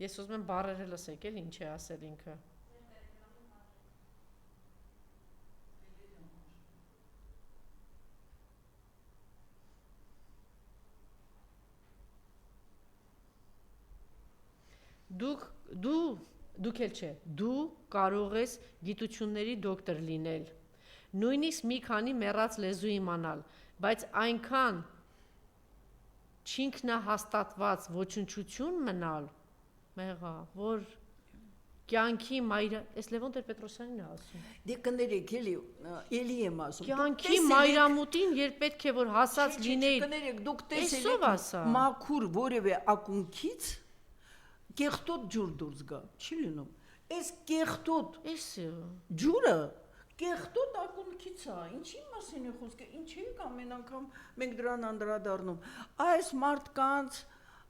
ես ուզում եմ բառերը լսեք էլ ինչ է ասել ինքը Դուք էլ չէ, դու կարող ես գիտությունների դոկտոր լինել, նույնիսկ մի քանի մեռած լեզու իմանալ, բայց այնքան չինքնահաստատված ոչնչություն մնալ, մեղա, որ կյանքի այս Լևոն Տեր-Պետրոսյանն է ասում։ Դե կներեք, էլի եմ ասում։ Կյանքի մայրամուտին, երբ պետք է որ հասած լինեիր, կներեք, դուք տեսեք մաքուր որևէ ակունքից կեղտոտ ջուր դուրս գա, չի լինում։ Այս կեղտոտ ջուրը կեղտոտ ակունքից է, ինչի մասին է խոսքը, ինչի ամեն անգամ մենք դրան անդրադառնում։ Այս մարդկանց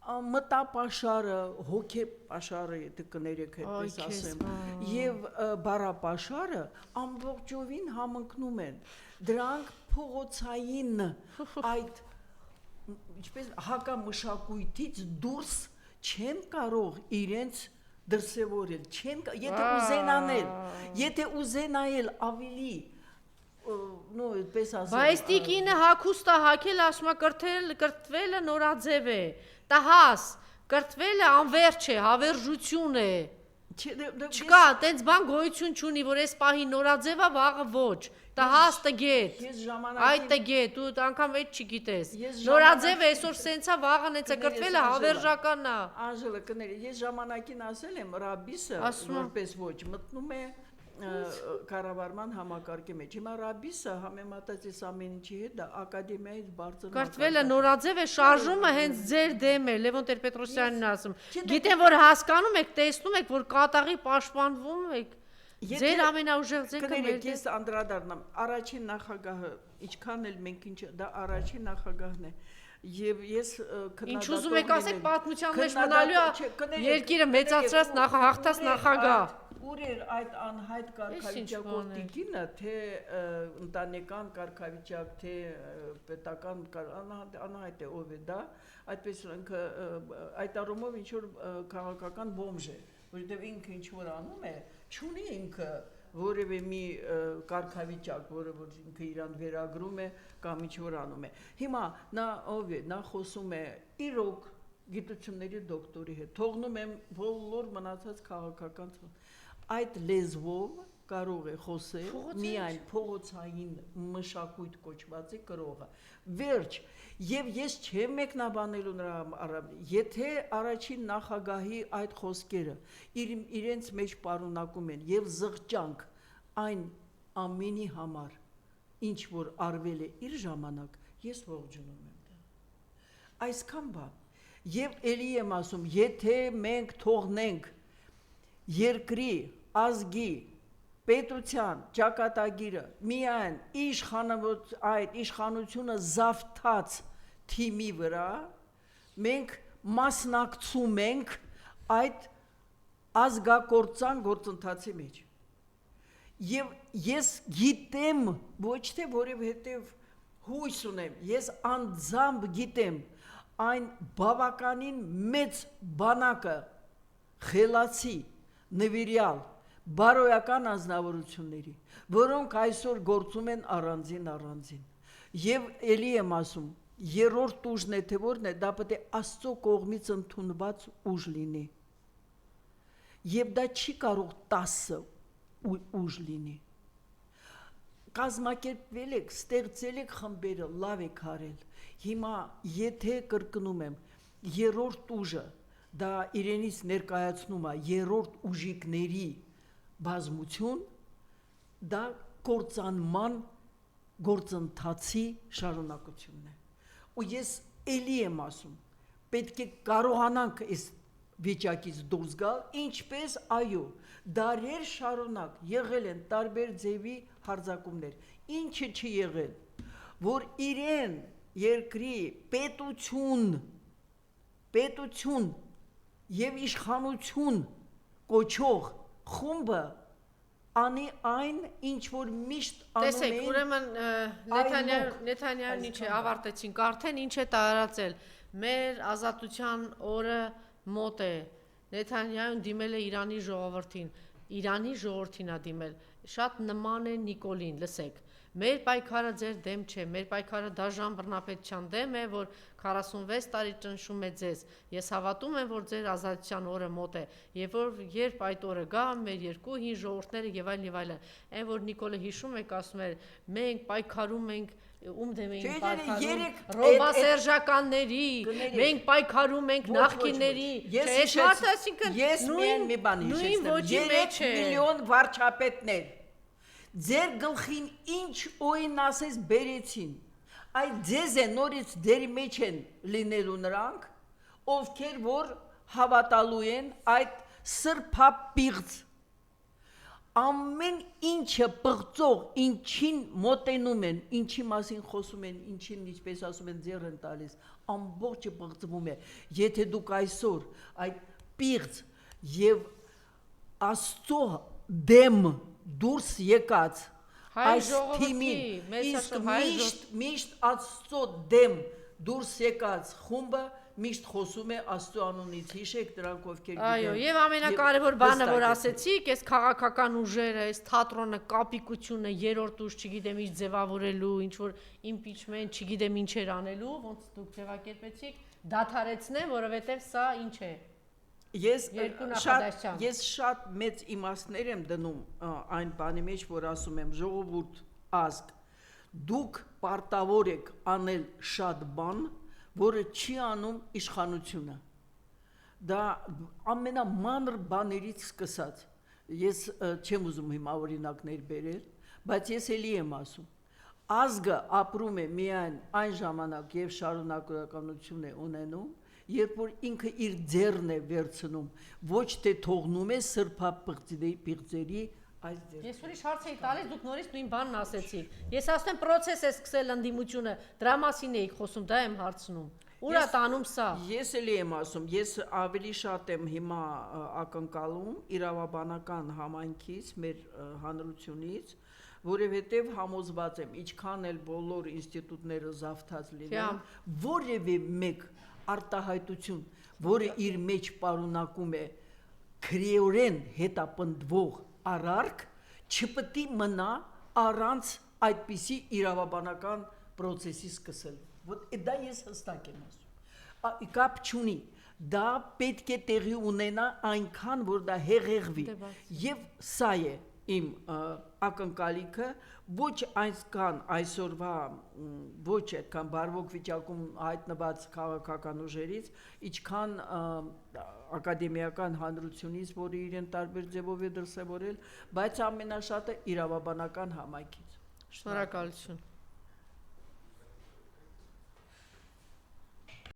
մտապաշարը, հոգեպաշարը, եթե կներեք այդպես ասեմ, եւ բառապաշարը ամբողջովին համընկնում են։ Դրանք փողոցային այդ ինչպես հակամշակույթից դուրս չեն կարող իրենց դրսևորել, եթե ուզենայել ավելի այդպես ասեմ։ Բայց տիկինը հագուստը հագել ասում է կրթվելը նորաձև է, տահաս, կրթվելը անվերջ է, հավերժություն է։ Չկա, տենց բան գոյություն չունի, որ այս պահի նորաձև է, վաղը ոչ։ Տահաս տգետ, այդ տգետ, դու անգամ այդ չգիտես։ Նորաձև է, այսօր սենց է, վաղն էց է, կրթվելը հավերժական է։ Անժելա, կների, ես ժամանակին ասել եմ, ռաբիսը որպես ոչ, մտնում է կառավարման համակարգի մեջ։ Հիմա ռաբիսը համեմատած այս ամեն ինչի հետ դա ակադեմիայից բարձր կրթվելը նորաձև է, շարժումը հենց ձեր դեմ է, Լևոն Տեր-Պետրոսյանն ասում։ Գիտեմ, որ հասկանում եք, տեսնում եք, որ կատաղի պաշտպանվում եք։ Ձեր ամենաուժեղ ձենքը մեր դեմ։ Ես անդրադառնամ, առաջին նախագահը, ինչքան էլ մենք ինչ դա առաջին նախագահն է։ Եվ ես ինչ ուզում եք ասեք, պատմության մեջ մնալու է երկիրը մեծացրած հաղթած նախագահ։ Ուր էր այդ անհայտ կարգավիճակով տիկինը, թե ընտանեկան կարգավիճակ, թե պետական անհայտ է ով է դա, այդպես ինքը այդ առումով ինչ որ քաղաքական բոմժ է, որովհետև ինքը ինչ որ անում է, չունի ինքը որևէ մի կարգավիճակ, որը որ ինքը իրան վերագրում է կամ ինչ որ անում է։ Հիմա նա ով է, նա խոսում է իրոք գիտությունների դոկտորի հետ, թողնում եմ բոլոր մնացած քաղաքական այդ լեզվով կարող է խոսել միայն փողոցային մշակույթ կոչվածի կրողը։ Վերջ, եւ ես չեմ մեկնաբանելու նրա եթե առաջին նախագահի այդ խոսքերը իրենց մեջ պարունակում են եւ զղջանք այն ամենի համար, ինչ որ արվել է իր ժամանակ, ես ողջունում եմ դա։ Այսքան բան։ Եվ ելի եմ ասում, եթե մենք թողնենք երկրի, ազգի, պետության ճակատագիրը միայն իշխանությունը զավթած թիմի վրա, մենք մասնակցում ենք այդ ազգակործան գործընթացի մեջ։ Եվ ես գիտեմ, ոչ թե որովհետև հույս ունեմ, ես անձամբ գիտեմ այն բավականին մեծ բանակը խելացի, նվիրյալ, բարոյական անձնավորությունների, որոնք այսօր գործում են առանձին։ Եվ ելի եմ ասում, երրորդ ուժն է, թե որն է, դա պետք է Աստծո կողմից ընդունված ուժ լինի։ Եվ դա չի կարող 10 ուժ լինի։ Կազմակերպվել եք, ստեղծել եք խմբերը, լավ եք արել։ Հիմա, եթե կրկնում եմ, երրորդ ուժը, դա իրենից ներկայացնում է երրորդ ուժիկների բազմություն, դա կործանման գործընթացի շարունակությունն է։ Ու ես էլի եմ ասում, պետք է կարողանանք այս վիճակից դուրս գալ, ինչպես այո, դարեր շարունակ եղել են տարբեր ձևի հարձակումներ, ինչը չի եղել, որ իրեն երկրի պետություն, եւ իշխանություն կոչող խումբը անի այն ինչ որ միշտ անում Տեսեք, էին։ ուրեմն Նեթանյահին ինչ է ավարտեցինք, արդեն ինչ է տարածել։ Մեր ազատության օրը մոտ է։ Նեթանյահին դիմել է Իրանի ժողովրդին։ Իրանի ժողովրդին է դիմել։ Շատ նման է Նիկոլին, լսեք։ Մեր պայքարը ձեր դեմ չէ, մեր պայքարը դաժան բռնապետության դեմ է, որ 46 տարի ճնշում է ձեզ։ Ես հավատում եմ, որ ձեր ազատության օրը մոտ է, եւ որ երբ այդ օրը գա, մեր երկու հին ժողովուրդները եւ այլն, այն որ Նիկոլը հիշում եք, ասում էր, մենք պայքարում ենք ում դեմ էին պայքարում ռոբասերժականների, մենք պայքարում ենք նախկինների, ես միայն մի բան հիշեցնեմ, 3 միլիոն վարչապետներ ձեր գլխին ինչ օին ասես բերեցին, այդ ձեզ է նորից դերի մեջ են լինելու նրանք, ովքեր որ հավատալու են այդ սրբապիղծ, ամեն ինչը պղծող, ինչին մոտենում են, ինչի մասին խոսում են, ինչին ինչպես ասում են ձեռ են տալիս, ամբողջը պղծվում է, եթե դուք այսօր այդ պիղծ և Աստծո դեմ դուրս եկած այս թիմին իսկ միշտ Աստծո դեմ դուրս եկած խումբը միշտ խոսում է Աստծո անունից, հիշեք դրանք ովքեր գիտեն։ Այո, եւ ամենակարևոր բանը որ ասեցիք, այս քաղաքական ուժերը, այս թատրոնը, կապիկությունը, երրորդ ուժ, չգիտեմ ինչ ձևավորելու, ինչ որ impeachment, չգիտեմ ինչեր անելու, ոնց դուք ձևակերպեցիք, դադարեցնեմ, որովհետեւ սա ինչ է։ Ես շատ մեծ իմաստներ եմ դնում այն բանի մեջ, որ ասում եմ ժողովուրդ ազգ, դուք պարտավոր եք անել շատ բան, որը չի անում իշխանությունը։ Դա ամենամանր բաներից սկսած։ Ես չեմ ուզում հիմա օրինակներ բերել, բայց ես էլի եմ ասում։ Ազգը ապրում է միայն այն ժամանակ եւ շարունակականություն է ունենում, երբ որ ինքը իր ձեռն է վերցնում, ոչ թե թողնում է սրբապղծերի այս ձեռքը։ Ես ուրիշ հարց էի տալիս, դուք նորից նույն բանն ասեցիք։ Ես ասում եմ process է սկսել ընդդիմությունը, դրա մասին էիք խոսում, դա եմ հարցնում։ Ուր է տանում սա։ Ես էլի եմ ասում, ես ավելի շատ եմ հիմա ակնկալում իրավաբանական համայնքից, մեր հանրությունից, որովհետև համոզված եմ, ինչքան էլ բոլոր ինստիտուտները զավթած լինեն, որևէ մեկ արտահայտություն, որը իր մեջ պարունակում է քրեորեն հետապնդվող արարք, չպետք է մնա առանց այդպիսի իրավաբանական process-ի սկսելու։ Вот դա ես հստակ եմ ասում։ Կապ չունի, դա պետք է տեղի ունենա այնքան, որ դա հեղեղվի։ Եվ սա է իմ ակնկալիքը, ոչ այսքան այսօրվա ոչ այդքան բարվոք վիճակում հայտնված քաղաքական ուժերից, ինչքան ակադեմիական հանրությունից, որը իրեն տարբեր ձևով է դրսևորել, բայց ամենաշատը իրավաբանական համայնքից։ Շնորհակալություն։